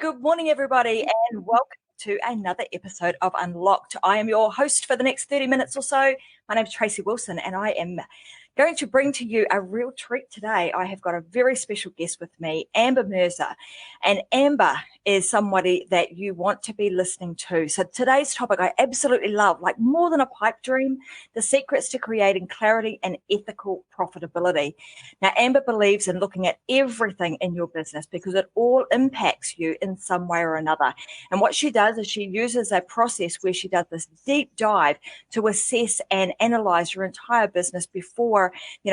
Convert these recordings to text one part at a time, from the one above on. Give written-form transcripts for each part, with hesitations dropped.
good morning, everybody, and welcome to another episode of Unlocked. I am your host for the next 30 minutes or so. My name is Tracy Wilson, and I am going to bring to you a real treat today. I have got a very special guest with me, Amber Mirza, and Amber is somebody that you want to be listening to. So today's topic I absolutely love, like more than a pipe dream, the secrets to creating clarity and ethical profitability. Now, Amber believes in looking at everything in your business because it all impacts you in some way or another. And what she does is she uses a process where she does this deep dive to assess and analyze your entire business before,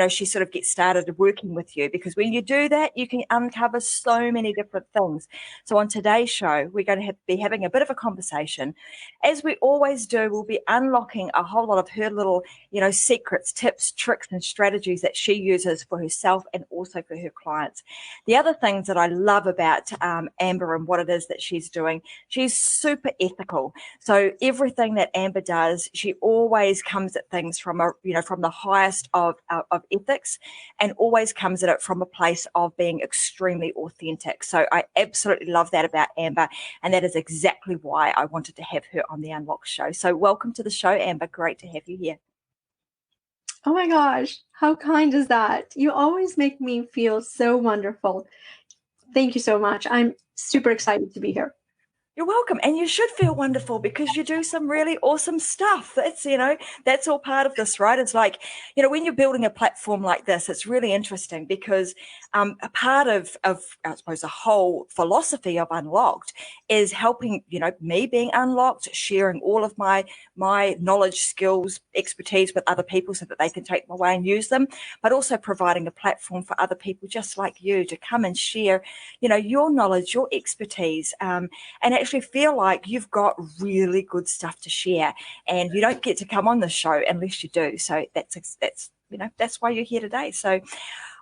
she sort of gets started working with you. Because when you do that, you can uncover so many different things. So on today's show, we're going to be having a bit of a conversation. As we always do, we'll be unlocking a whole lot of her little, secrets, tips, tricks, and strategies that she uses for herself and also for her clients. The other things that I love about Amber and what it is that she's doing, she's super ethical. So everything that Amber does, she always comes at things from from the highest of ethics, and always comes at it from a place of being extremely authentic. So I absolutely love that about Amber, and that is exactly why I wanted to have her on the Unlock show. So welcome to the show, Amber. Great to have you here. Oh my gosh, how kind is that? You always make me feel so wonderful. Thank you so much. I'm super excited to be here. You're welcome. And you should feel wonderful because you do some really awesome stuff. That's all part of this, right? It's like, when you're building a platform like this, it's really interesting because a part of, I suppose, the whole philosophy of Unlocked is helping, me being unlocked, sharing all of my knowledge, skills, expertise with other people so that they can take them away and use them, but also providing a platform for other people just like you to come and share, your knowledge, your expertise, and actually feel like you've got really good stuff to share, and you don't get to come on the show unless you do. So that's why you're here today. So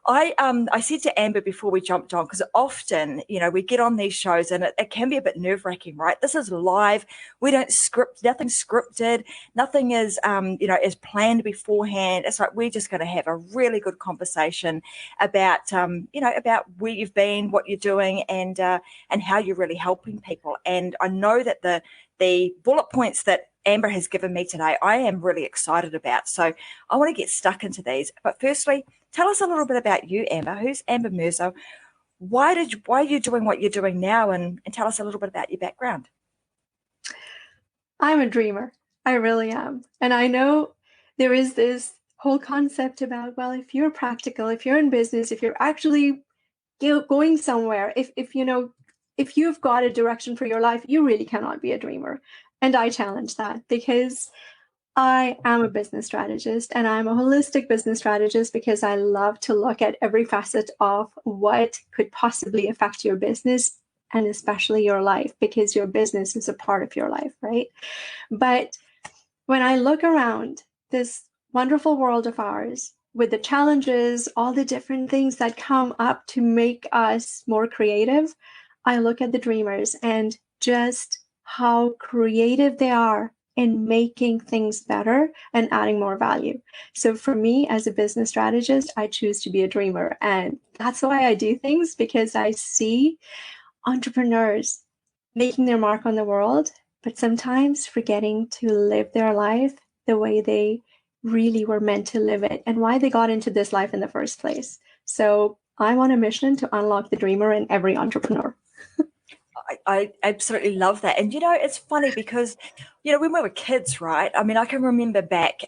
I said to Amber before we jumped on, because often, we get on these shows and it can be a bit nerve-wracking, right? This is live. We don't script, nothing's scripted, nothing is, is planned beforehand. It's like we're just going to have a really good conversation about, about where you've been, what you're doing, and how you're really helping people. And I know that the bullet points that Amber has given me today, I am really excited about. So I want to get stuck into these. But firstly, tell us a little bit about you, Amber. Who's Amber Mirza? Why are you doing what you're doing now? And tell us a little bit about your background. I'm a dreamer. I really am. And I know there is this whole concept about, well, if you're practical, if you're in business, if you're actually going somewhere, if you've got a direction for your life, you really cannot be a dreamer. And I challenge that because I am a business strategist, and I'm a holistic business strategist because I love to look at every facet of what could possibly affect your business and especially your life, because your business is a part of your life, right? But when I look around this wonderful world of ours, with the challenges, all the different things that come up to make us more creative, I look at the dreamers and just how creative they are in making things better and adding more value. So for me as a business strategist, I choose to be a dreamer. And that's why I do things, because I see entrepreneurs making their mark on the world, but sometimes forgetting to live their life the way they really were meant to live it and why they got into this life in the first place. So I'm on a mission to unlock the dreamer in every entrepreneur. I absolutely love that. And, it's funny because, when we were kids, right? I mean, I can remember back,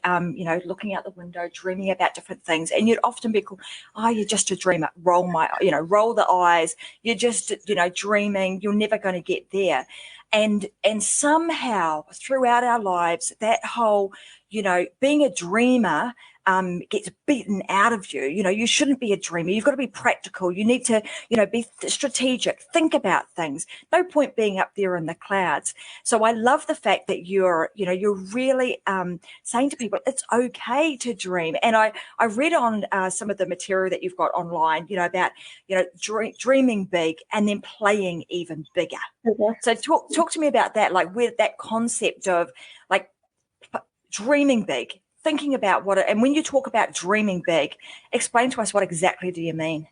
looking out the window, dreaming about different things. And you'd often be called, oh, you're just a dreamer. Roll the eyes. You're just, dreaming. You're never going to get there. And somehow throughout our lives, that whole, being a dreamer gets beaten out of you. You shouldn't be a dreamer. You've got to be practical. You need to, be strategic, think about things. No point being up there in the clouds. So I love the fact that you're really saying to people, it's okay to dream. And I read on some of the material that you've got online, about, dreaming big and then playing even bigger. Mm-hmm. So talk to me about that, like where that concept of like dreaming big, thinking about and when you talk about dreaming big, explain to us what exactly do you mean?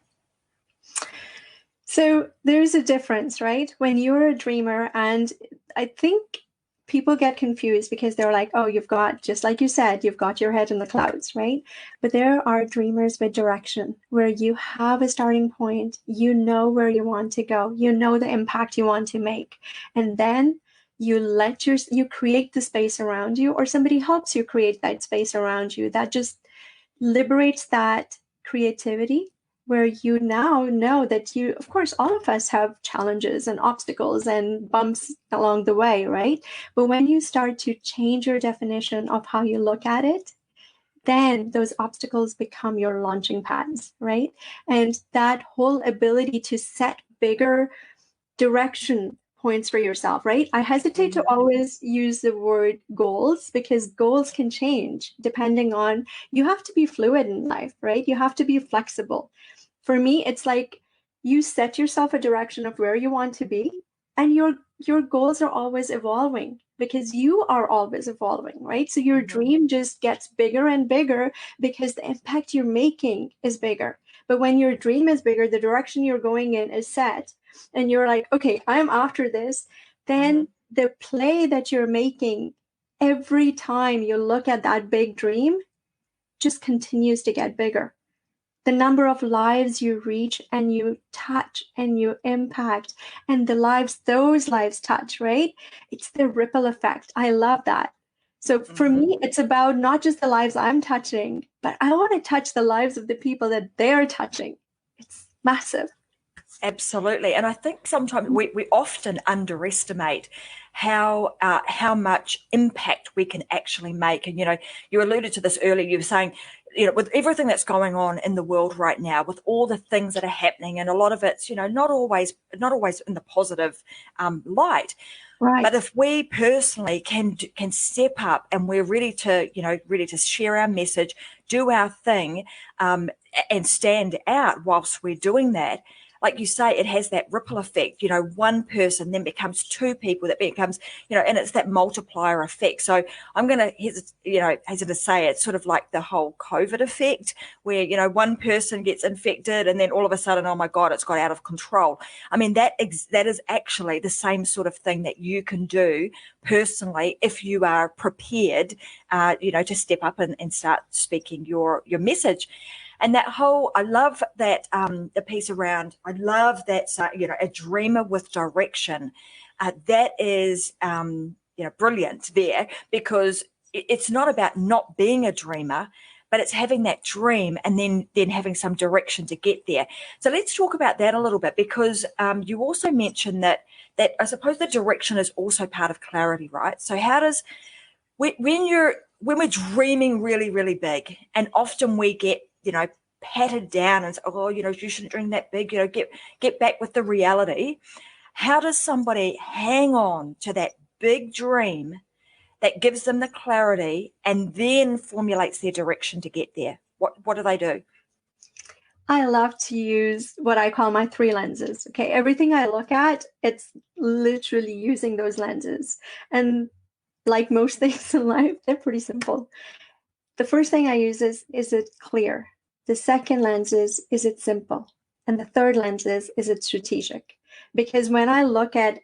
So there's a difference, right? When you're a dreamer, and I think people get confused because they're like, oh, you've got, just like you said, you've got your head in the clouds, right? But there are dreamers with direction where you have a starting point, you know where you want to go, you know the impact you want to make. And then you create the space around you, or somebody helps you create that space around you that just liberates that creativity, where you now know that you, of course, all of us have challenges and obstacles and bumps along the way, right? But when you start to change your definition of how you look at it, then those obstacles become your launching pads, right? And that whole ability to set bigger direction points for yourself, right? I hesitate to always use the word goals because goals can change depending on, you have to be fluid in life, right? You have to be flexible. For me, it's like you set yourself a direction of where you want to be, and your goals are always evolving because you are always evolving, right? So your dream just gets bigger and bigger because the impact you're making is bigger. But when your dream is bigger, the direction you're going in is set, and you're like, okay, I'm after this, then the play that you're making every time you look at that big dream just continues to get bigger. The number of lives you reach and you touch and you impact, and the lives those lives touch, right? It's the ripple effect. I love that. So for me, it's about not just the lives I'm touching, but I want to touch the lives of the people that they're touching. It's massive. Absolutely. And I think sometimes we often underestimate how much impact we can actually make. And, you alluded to this earlier. You were saying, with everything that's going on in the world right now, with all the things that are happening, and a lot of it's, not always in the positive light. Right. But if we personally can step up and we're ready to share our message, do our thing, and stand out whilst we're doing that, like you say, it has that ripple effect. One person then becomes two people, that becomes, and it's that multiplier effect. So I'm going to hesitate to say it's sort of like the whole COVID effect, where, one person gets infected and then all of a sudden, oh my God, it's got out of control. I mean, that is actually the same sort of thing that you can do personally if you are prepared, to step up and start speaking your message. And that whole, I love that the piece around, I love that, a dreamer with direction. That is, brilliant there, because it's not about not being a dreamer, but it's having that dream and then having some direction to get there. So let's talk about that a little bit, because you also mentioned that I suppose the direction is also part of clarity, right? So how does, when we're dreaming really, really big, and often we get, patted down and say, oh, you shouldn't dream that big, get back with the reality. How does somebody hang on to that big dream that gives them the clarity and then formulates their direction to get there? What do they do? I love to use what I call my 3 lenses. Okay, everything I look at, it's literally using those lenses. And like most things in life, they're pretty simple. The first thing I use is it clear? The second lens is it simple? And the third lens is it strategic? Because when I look at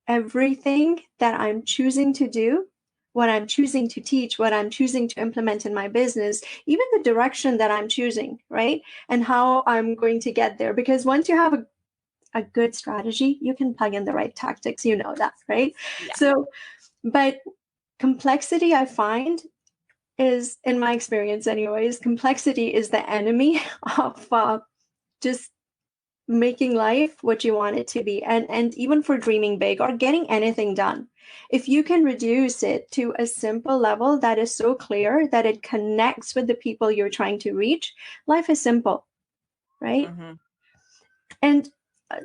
everything that I'm choosing to do, what I'm choosing to teach, what I'm choosing to implement in my business, even the direction that I'm choosing, right? And how I'm going to get there. Because once you have a good strategy, you can plug in the right tactics, that, right? Yeah. So, but complexity, I find, is, in my experience anyways, complexity is the enemy of just making life what you want it to be, and even for dreaming big or getting anything done. If you can reduce it to a simple level that is so clear that it connects with the people you're trying to reach, life is simple, right? And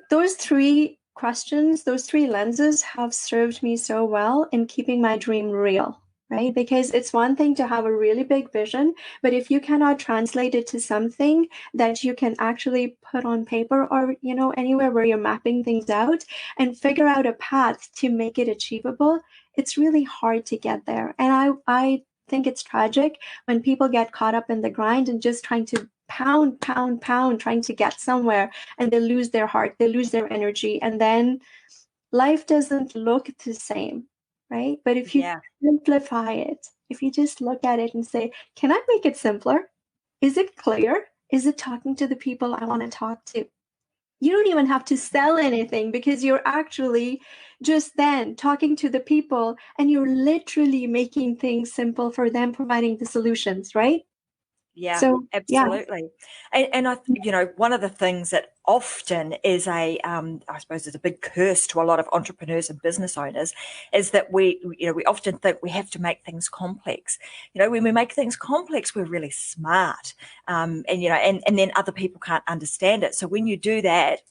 those 3 questions, those 3 lenses have served me so well in keeping my dream real, right? Because it's one thing to have a really big vision, but if you cannot translate it to something that you can actually put on paper, or, anywhere where you're mapping things out and figure out a path to make it achievable, it's really hard to get there. And I think it's tragic when people get caught up in the grind and just trying to pound, trying to get somewhere, and they lose their heart, they lose their energy, and then life doesn't look the same, right? But if you simplify it, if you just look at it and say, can I make it simpler? Is it clear? Is it talking to the people I want to talk to? You don't even have to sell anything, because you're actually just then talking to the people, and you're literally making things simple for them, providing the solutions, right? Yeah, So, absolutely. And I, one of the things that often is I suppose is a big curse to a lot of entrepreneurs and business owners is that we often think we have to make things complex. When we make things complex, we're really smart. And then other people can't understand it. So when you do that,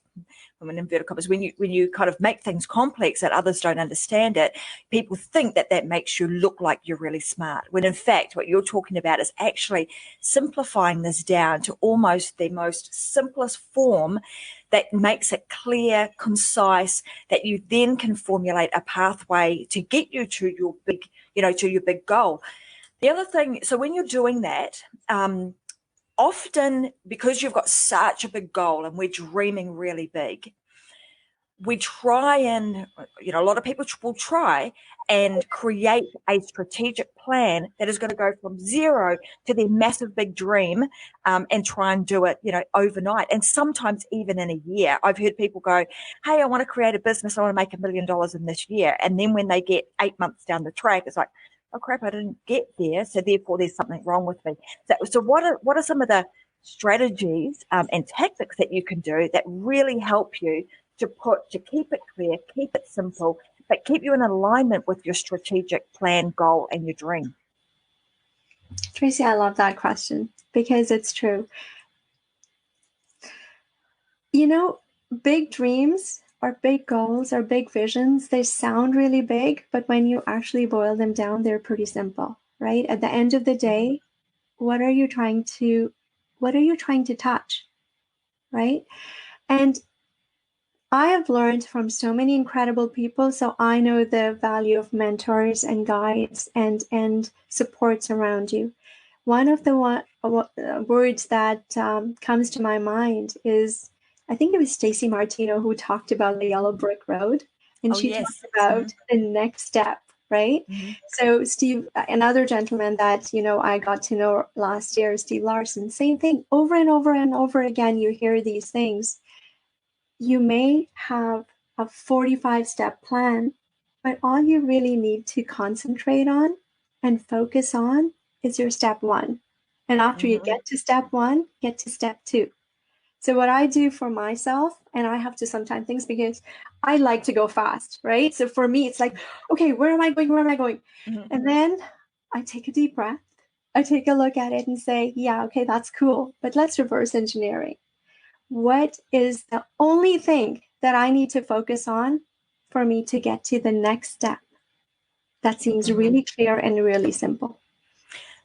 in inverted commas, when you kind of make things complex that others don't understand it, people think that makes you look like you're really smart. When in fact, what you're talking about is actually simplifying this down to almost the most simplest form that makes it clear, concise, that you then can formulate a pathway to get you to your big goal. The other thing, so when you're doing that, often because you've got such a big goal and we're dreaming really big, we try and, a lot of people will try and create a strategic plan that is going to go from zero to their massive big dream, and try and do it, overnight, and sometimes even in a year. I've heard people go, hey, I want to create a business. I want to make $1 million in this year. And then when they get 8 months down the track, it's like, oh crap, I didn't get there. So therefore there's something wrong with me. So what are some of the strategies and tactics that you can do that really help you to keep it clear, keep it simple, but keep you in alignment with your strategic plan, goal, and your dream? Tracy, I love that question, because it's true. Big dreams or big goals or big visions, they sound really big, but when you actually boil them down, they're pretty simple, right? At the end of the day, what are you trying to touch, right? And I have learned from so many incredible people, so I know the value of mentors and guides and supports around you. One of the words that comes to my mind is, I think it was Stacey Martino who talked about the yellow brick road, and she talked about the next step, right? Mm-hmm. So Steve, another gentleman that I got to know last year, Steve Larson, same thing, over and over and over again. You hear these things. You may have a 45-step plan, but all you really need to concentrate on and focus on is your step one. And after you get to step one, get to step two. So what I do for myself, and I have to sometimes think, because I like to go fast, right? So for me, it's like, okay, where am I going? Mm-hmm. And then I take a deep breath. I take a look at it and say, yeah, okay, that's cool, but let's reverse engineering. What is the only thing that I need to focus on for me to get to the next step? That seems really clear and really simple.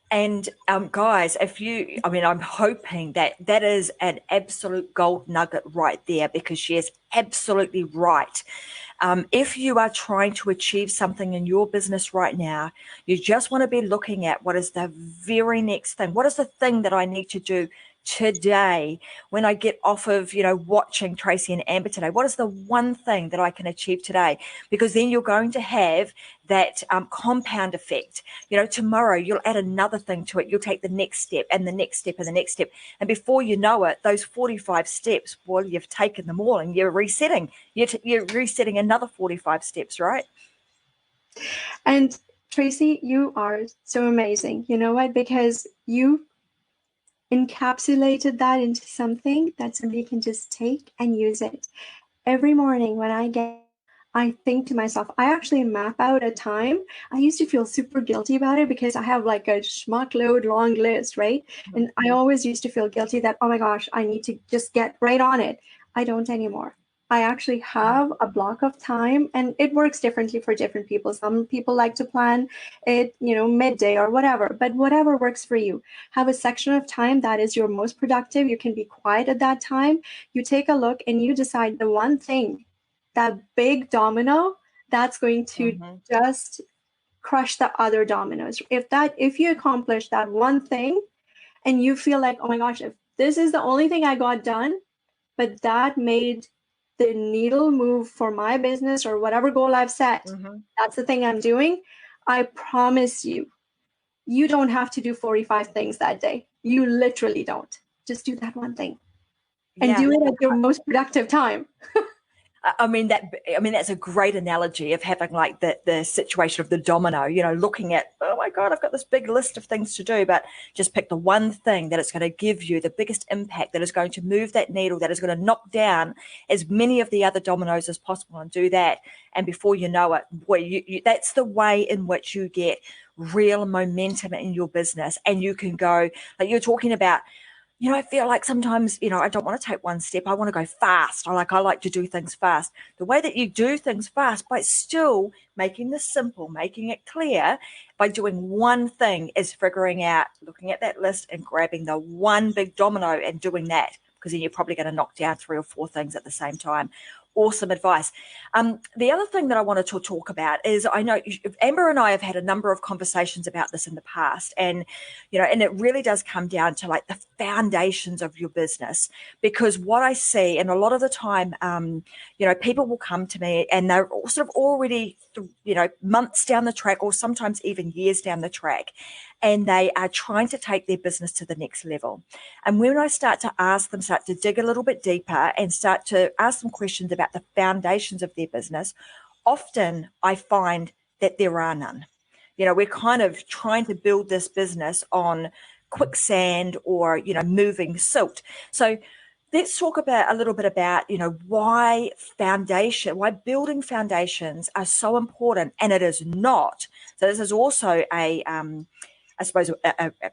And guys, I'm hoping that is an absolute gold nugget right there, because she is absolutely right. If you are trying to achieve something in your business right now, you just want to be looking at what is the very next thing. What is the thing that I need to do today when I get off of, watching Tracy and Amber today? What is the one thing that I can achieve today? Because then you're going to have that compound effect. Tomorrow you'll add another thing to it. You'll take the next step and the next step and the next step. And before you know it, those 45 steps, well, you've taken them all and you're resetting. You're resetting another 45 steps, right? And Tracy, you are so amazing. You know what? Because you encapsulated that into something that somebody can just take and use it. Every morning when I think to myself, I actually map out a time. I used to feel super guilty about it because I have like a schmuck load long list, right? And I always used to feel guilty that, oh my gosh, I need to just get right on it. I don't anymore. I actually have a block of time, and it works differently for different people. Some people like to plan it, midday or whatever, but whatever works for you. Have a section of time that is your most productive. You can be quiet at that time. You take a look and you decide the one thing, that big domino that's going to just crush the other dominoes. If you accomplish that one thing, and you feel like, oh my gosh, if this is the only thing I got done, but that made the needle move for my business or whatever goal I've set, that's the thing I'm doing. I promise you, you don't have to do 45 things that day. You literally don't. Just do that one thing and do it at your most productive time. I mean, that's a great analogy of having like the situation of the domino, looking at, oh my God, I've got this big list of things to do, but just pick the one thing that is going to give you the biggest impact, that is going to move that needle, that is going to knock down as many of the other dominoes as possible, and do that. And before you know it, boy, that's the way in which you get real momentum in your business. And you can go, like you're talking about, I feel like sometimes, I don't want to take one step. I want to go fast. I like to do things fast. The way that you do things fast, by still making this simple, making it clear, by doing one thing, is figuring out, looking at that list and grabbing the one big domino and doing that, because then you're probably going to knock down 3 or 4 things at the same time. Awesome advice. The other thing that I wanted to talk about is, I know Amber and I have had a number of conversations about this in the past, and and it really does come down to like the foundations of your business. Because what I see, and a lot of the time, people will come to me and they're sort of already, months down the track, or sometimes even years down the track, and they are trying to take their business to the next level. And when I start to dig a little bit deeper and start to ask them questions about the foundations of their business, often I find that there are none. We're kind of trying to build this business on quicksand or, moving silt. So let's talk a little bit about, why building foundations are so important. And it is not. So this is also I suppose,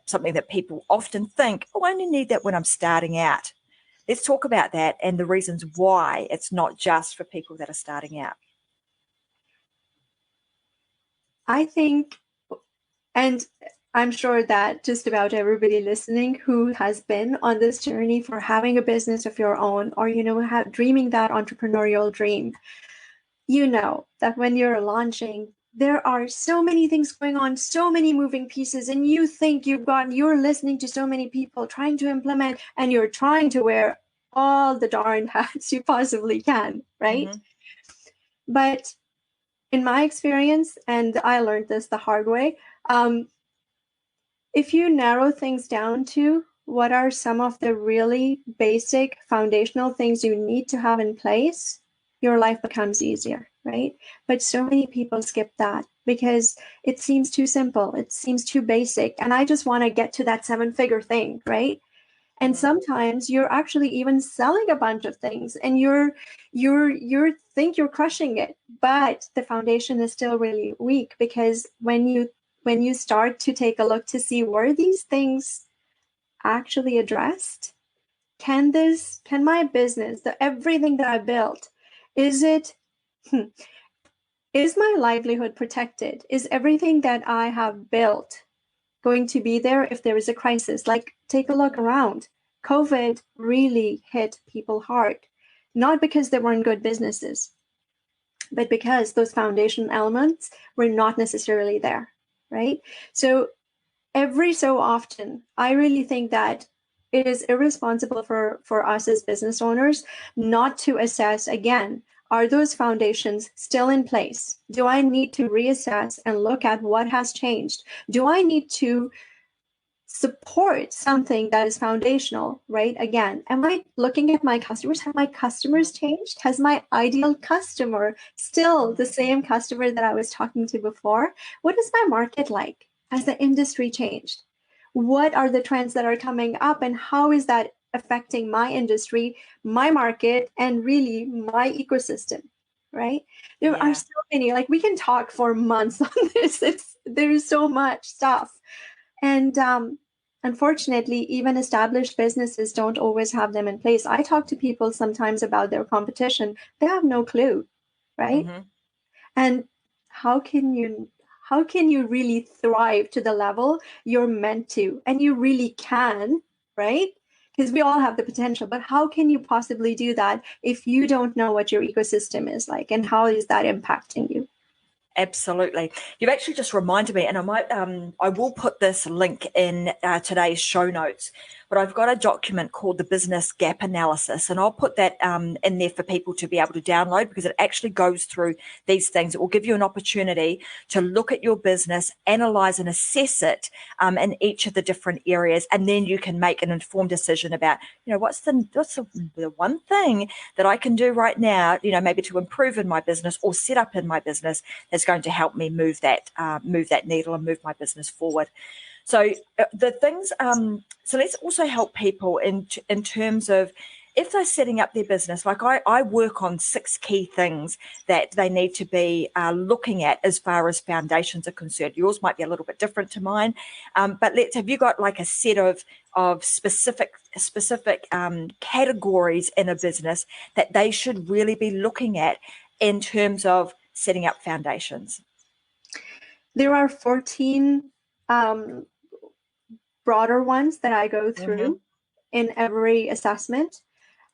something that people often think, oh, I only need that when I'm starting out. Let's talk about that and the reasons why it's not just for people that are starting out. I think, and I'm sure that just about everybody listening who has been on this journey for having a business of your own, or, dreaming that entrepreneurial dream, that when you're launching, there are so many things going on, so many moving pieces, and you think you're listening to so many people trying to implement, and you're trying to wear all the darn hats you possibly can, right? But in my experience, and I learned this the hard way, if you narrow things down to what are some of the really basic foundational things you need to have in place, your life becomes easier, right? But so many people skip that because it seems too simple. It seems too basic. And I just want to get to that 7-figure thing, right? And sometimes you're actually even selling a bunch of things and you think you're crushing it, but the foundation is still really weak, because when you start to take a look to see where these things actually addressed, can my business, everything that I built, is my livelihood protected? Is everything that I have built going to be there if there is a crisis? Like, take a look around. COVID really hit people hard, not because they weren't good businesses, but because those foundation elements were not necessarily there, right? So every so often, I really think that it is irresponsible for us as business owners not to assess again, are those foundations still in place? Do I need to reassess and look at what has changed? Do I need to support something that is foundational, right? Again, am I looking at my customers? Have my customers changed? Has my ideal customer still the same customer that I was talking to before? What is my market like? Has the industry changed? What are the trends that are coming up, and how is that affecting my industry, my market, and really my ecosystem, right? There are so many, like, we can talk for months on this. There's so much stuff. And unfortunately, even established businesses don't always have them in place. I talk to people sometimes about their competition. They have no clue, right? And how can you really thrive to the level you're meant to? And you really can, right? Because we all have the potential, but how can you possibly do that if you don't know what your ecosystem is like and how is that impacting you? Absolutely. You've actually just reminded me, and I will put this link in today's show notes, but I've got a document called the Business Gap Analysis, and I'll put that in there for people to be able to download, because it actually goes through these things. It will give you an opportunity to look at your business, analyze and assess it in each of the different areas, and then you can make an informed decision about, what's the one thing that I can do right now, maybe to improve in my business or set up in my business that's going to help me move that needle and move my business forward. So the things, so let's also help people in terms of if they're setting up their business. Like I work on 6 key things that they need to be looking at as far as foundations are concerned. Yours might be a little bit different to mine, but have you got like a set of specific categories in a business that they should really be looking at in terms of setting up foundations? There are 14 broader ones that I go through in every assessment.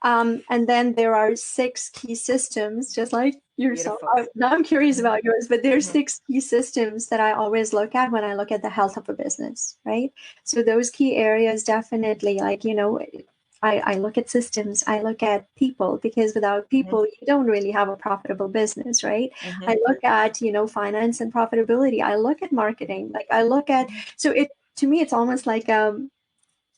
And then there are 6 key systems, just like yourself. Now I'm curious about yours, but there's 6 key systems that I always look at when I look at the health of a business, right? So those key areas definitely, like, I look at systems, I look at people, because without people, you don't really have a profitable business, right? I look at, finance and profitability. I look at marketing, like I look at, to me, it's almost like a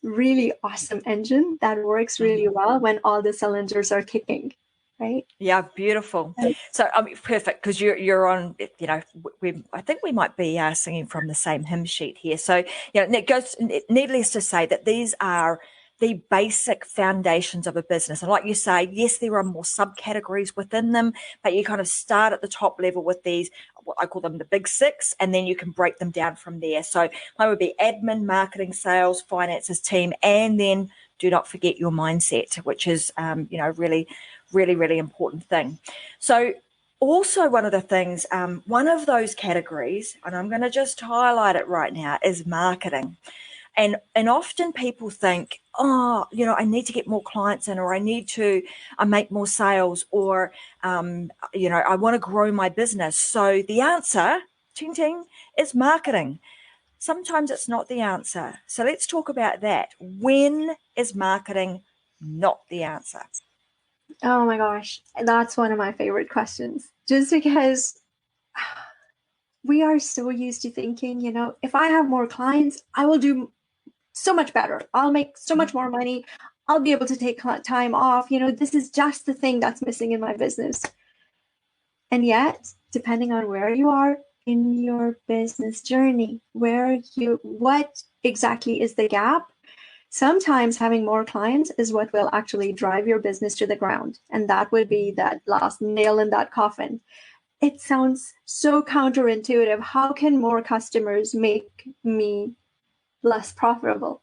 really awesome engine that works really well when all the cylinders are kicking, right? Yeah, beautiful. So perfect, because you're on. I think we might be singing from the same hymn sheet here. So it goes. Needless to say that these are the basic foundations of a business. And like you say, yes, there are more subcategories within them, but you kind of start at the top level with these, what I call them the big 6, and then you can break them down from there. So mine would be admin, marketing, sales, finances, team, and then do not forget your mindset, which is, really, really, really important thing. So also one of the things, one of those categories, and I'm going to just highlight it right now, is marketing. And often people think, I need to get more clients in, or I need to make more sales, or, I want to grow my business. So the answer, ting ting, is marketing. Sometimes it's not the answer. So let's talk about that. When is marketing not the answer? Oh my gosh, that's one of my favorite questions. Just because we are so used to thinking, if I have more clients, I will do so much better. I'll make so much more money. I'll be able to take time off. This is just the thing that's missing in my business. And yet, depending on where you are in your business journey, what exactly is the gap? Sometimes having more clients is what will actually drive your business to the ground. And that would be that last nail in that coffin. It sounds so counterintuitive. How can more customers make me less profitable?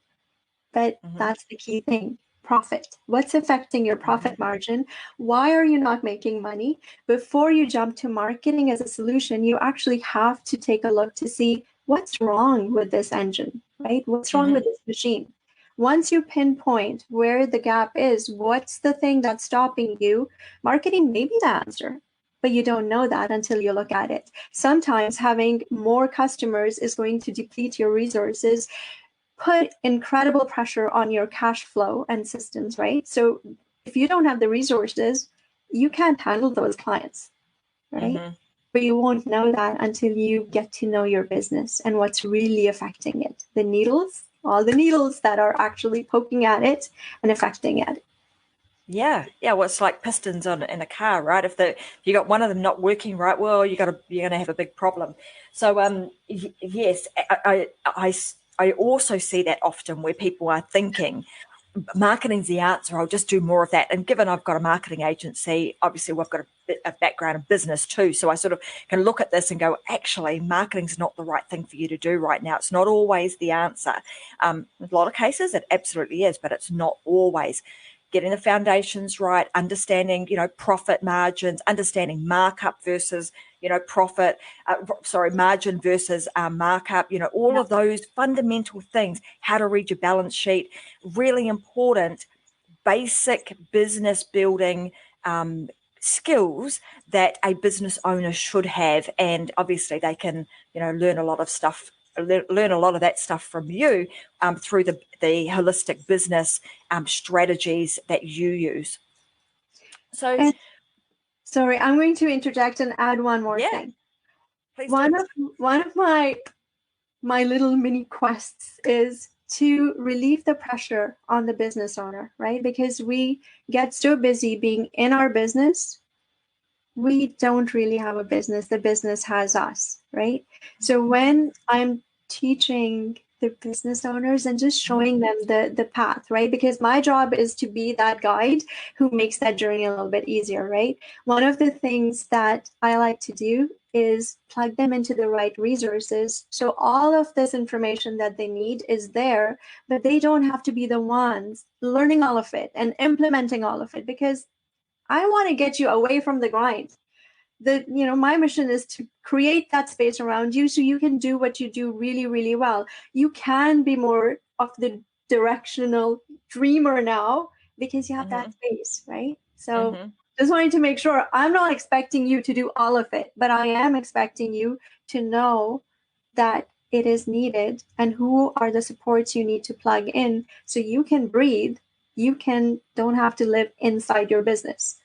But that's the key thing. Profit. What's affecting your profit margin? Why are you not making money? Before you jump to marketing as a solution, you actually have to take a look to see what's wrong with this engine, right? What's wrong with this machine? Once you pinpoint where the gap is, what's the thing that's stopping you? Marketing may be the answer, but you don't know that until you look at it. Sometimes having more customers is going to deplete your resources, put incredible pressure on your cash flow and systems, right? So if you don't have the resources, you can't handle those clients, right? But you won't know that until you get to know your business and what's really affecting it. The needles, all the needles that are actually poking at it and affecting it. Yeah. Well, it's like pistons in a car, right? If you got one of them not working right, well, you're going to have a big problem. So, yes, I also see that often where people are thinking marketing's the answer. I'll just do more of that. And given I've got a marketing agency, obviously we've got a background in business too. So I sort of can look at this and go, actually, marketing's not the right thing for you to do right now. It's not always the answer. In a lot of cases, it absolutely is, but it's not always. Getting the foundations right, understanding, profit margins, understanding markup versus, margin versus markup, all of those fundamental things, how to read your balance sheet, really important, basic business building skills that a business owner should have. And obviously they can, learn a lot of that stuff from you through the holistic business strategies that you use. So, and sorry, I'm going to interject and add one more yeah, thing. please One do. of my little mini quests is to relieve the pressure on the business owner, right? Because we get so busy being in our business, we don't really have a business. The business has us, right? So when I'm teaching the business owners and just showing them the path, right? Because my job is to be that guide who makes that journey a little bit easier, right? One of the things that I like to do is plug them into the right resources. So all of this information that they need is there, but they don't have to be the ones learning all of it and implementing all of it, because I want to get you away from the grind. My mission is to create that space around you so you can do what you do really, really well. You can be more of the directional dreamer now because you have that space, right? So just wanting to make sure I'm not expecting you to do all of it, but I am expecting you to know that it is needed and who are the supports you need to plug in so you can breathe. Don't have to live inside your business.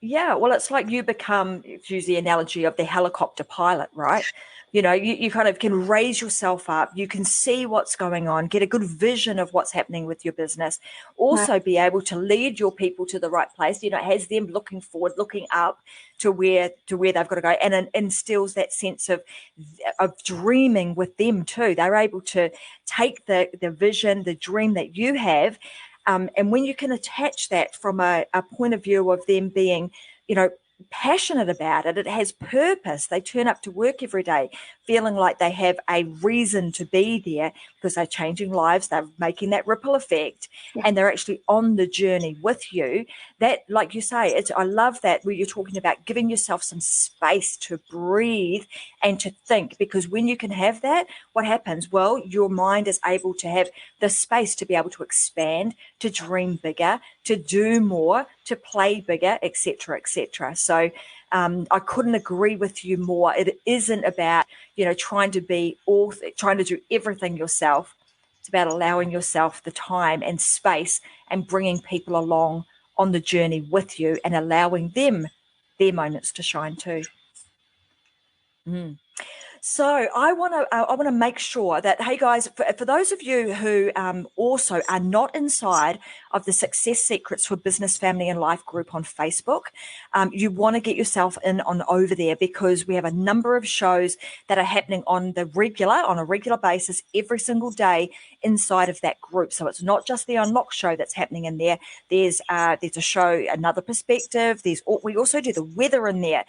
Yeah, well, it's like you become, to use the analogy of the helicopter pilot, right? You kind of can raise yourself up. You can see what's going on, get a good vision of what's happening with your business. Also be able to lead your people to the right place. It has them looking forward, looking up to where they've got to go, and it instills that sense of dreaming with them too. They're able to take the vision, the dream that you have. And when you can attach that from a point of view of them being, passionate about it, it has purpose. They turn up to work every day feeling like they have a reason to be there because they're changing lives, they're making that ripple effect, and they're actually on the journey with you. That, like you say, I love that where you're talking about giving yourself some space to breathe and to think, because when you can have that, what happens? Well, your mind is able to have the space to be able to expand, to dream bigger, to do more, to play bigger, etc., etc. So I couldn't agree with you more. It isn't about, trying to do everything yourself. It's about allowing yourself the time and space and bringing people along on the journey with you and allowing them their moments to shine too. So I want to make sure that, hey guys, for those of you who also are not inside of the Success Secrets for Business, Family and Life group on Facebook, you want to get yourself in on over there, because we have a number of shows that are happening on a regular basis every single day inside of that group. So it's not just the Unlock show that's happening in there. There's a show, Another Perspective. We also do the weather in there.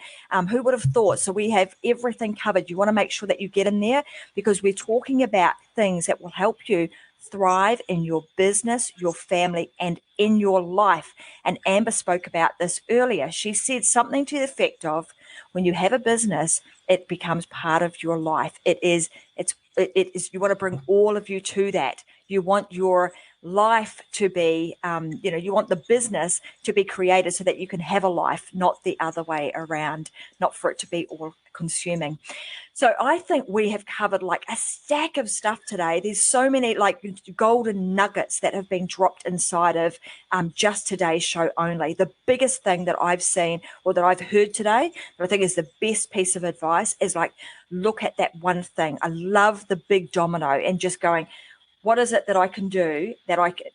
Who would have thought? So we have everything covered. You want to make sure that you get in there, because we're talking about things that will help you thrive in your business, your family, and in your life. And Amber spoke about this earlier. She said something to the effect of, when you have a business, it becomes part of your life. It is, you want to bring all of you to that. You want your life to be, you want the business to be created so that you can have a life, not the other way around, not for it to be all consuming. So I think we have covered like a stack of stuff today. There's so many like golden nuggets that have been dropped inside of just today's show only. The biggest thing that I've seen or that I've heard today that I think is the best piece of advice is like, look at that one thing. I love the big domino and just going, what is it that I can do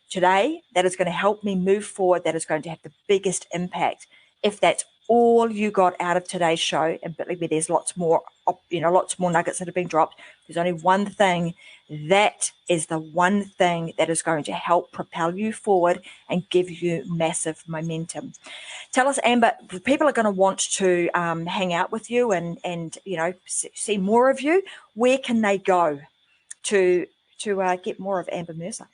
today that is going to help me move forward, that is going to have the biggest impact? If that's all you got out of today's show, and believe me, there's lots more nuggets that have been dropped. There's only one thing. That is the one thing that is going to help propel you forward and give you massive momentum. Tell us, Amber, people are going to want to hang out with you and see more of you. Where can they go to get more of Amber Mirza?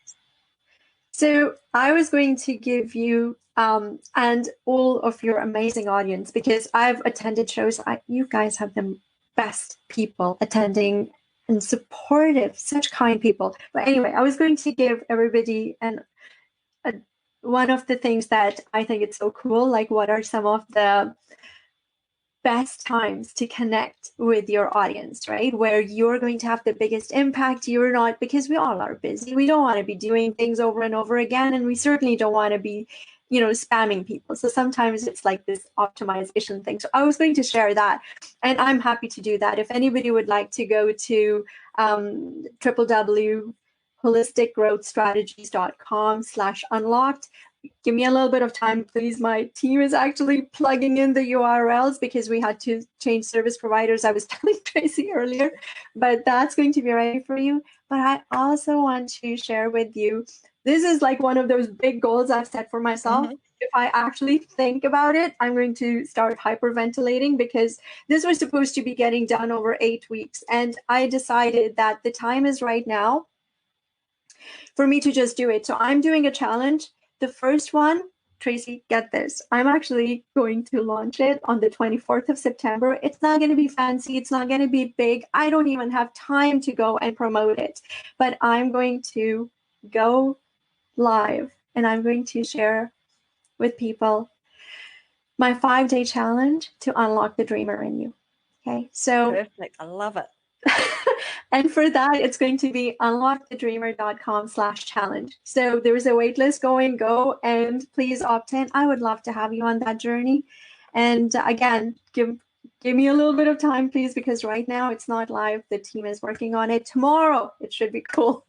So I was going to give you and all of your amazing audience, because I've attended shows. You guys have the best people attending and supportive, such kind people. But anyway, I was going to give everybody one of the things that I think it's so cool, like what are some of the best times to connect with your audience, right? Where you're going to have the biggest impact. You're not, because we all are busy. We don't want to be doing things over and over again. And we certainly don't want to be, spamming people. So sometimes it's like this optimization thing. So I was going to share that, and I'm happy to do that. If anybody would like to go to www.holisticgrowthstrategies.com/unlocked, give me a little bit of time, please. My team is actually plugging in the URLs because we had to change service providers. I was telling Tracy earlier, but that's going to be ready for you. But I also want to share with you, this is like one of those big goals I've set for myself. Mm-hmm. If I actually think about it, I'm going to start hyperventilating, because this was supposed to be getting done over 8 weeks. And I decided that the time is right now for me to just do it. So I'm doing a challenge. The first one, Tracy, get this. I'm actually going to launch it on the 24th of September. It's not going to be fancy. It's not going to be big. I don't even have time to go and promote it. But I'm going to go live, and I'm going to share with people my 5-day challenge to unlock the dreamer in you. Okay, so Perfect. I love it. and for that, it's going to be unlockthedreamer.com/challenge. So there's a waitlist going. Go and please opt in. I would love to have you on that journey. And again, give me a little bit of time, please, because right now it's not live. The team is working on it. Tomorrow, it should be cool.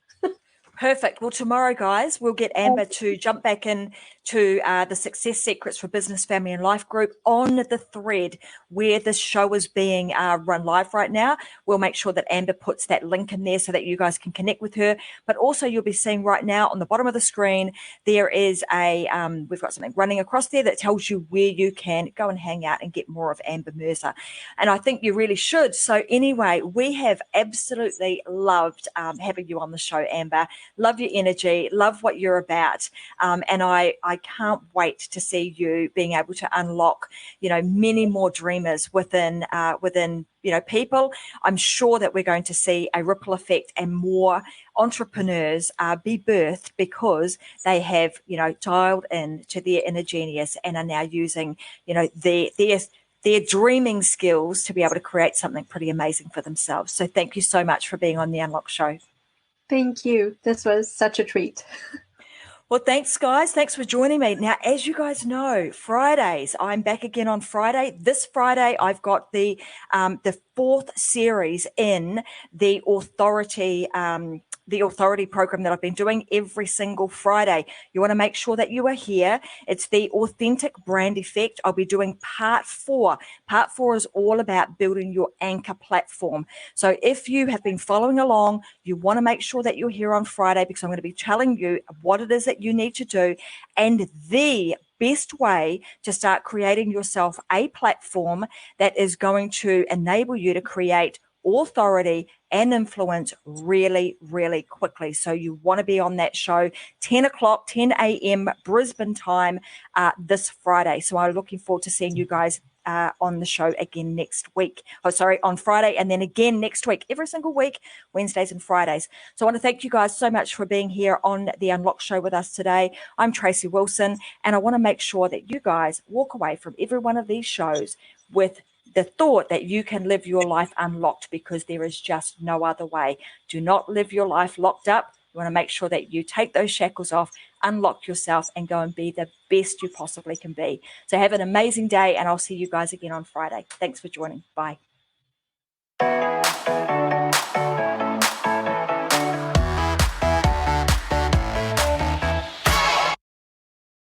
Perfect. Well, tomorrow, guys, we'll get Amber to jump back in to the Success Secrets for Business, Family and Life group on the thread where this show is being run live right now. We'll make sure that Amber puts that link in there so that you guys can connect with her. But also, you'll be seeing right now on the bottom of the screen, there is we've got something running across there that tells you where you can go and hang out and get more of Amber Mirza. And I think you really should. So anyway, we have absolutely loved having you on the show, Amber. Love your energy, love what you're about. And I can't wait to see you being able to unlock, many more dreamers within people. I'm sure that we're going to see a ripple effect and more entrepreneurs be birthed because they have, dialed in to their inner genius and are now using, their dreaming skills to be able to create something pretty amazing for themselves. So thank you so much for being on the Unlock Show. Thank you. This was such a treat. Well, thanks, guys. Thanks for joining me. Now, as you guys know, Fridays, I'm back again on Friday. This Friday, I've got the 4th series in the authority program that I've been doing every single Friday. You want to make sure that you are here. It's the Authentic Brand Effect. I'll be doing part 4. Part 4 is all about building your anchor platform. So if you have been following along, you want to make sure that you're here on Friday, because I'm going to be telling you what it is that you need to do and the best way to start creating yourself a platform that is going to enable you to create authority and influence really, really quickly. So you want to be on that show 10 a.m. Brisbane time this Friday. So I'm looking forward to seeing you guys on the show again next week. On Friday, and then again next week, every single week, Wednesdays and Fridays. So I want to thank you guys so much for being here on the Unlock Show with us today. I'm Tracy Wilson, and I want to make sure that you guys walk away from every one of these shows with the thought that you can live your life unlocked, because there is just no other way. Do not live your life locked up. You want to make sure that you take those shackles off, unlock yourself, and go and be the best you possibly can be. So have an amazing day, and I'll see you guys again on Friday. Thanks for joining. Bye.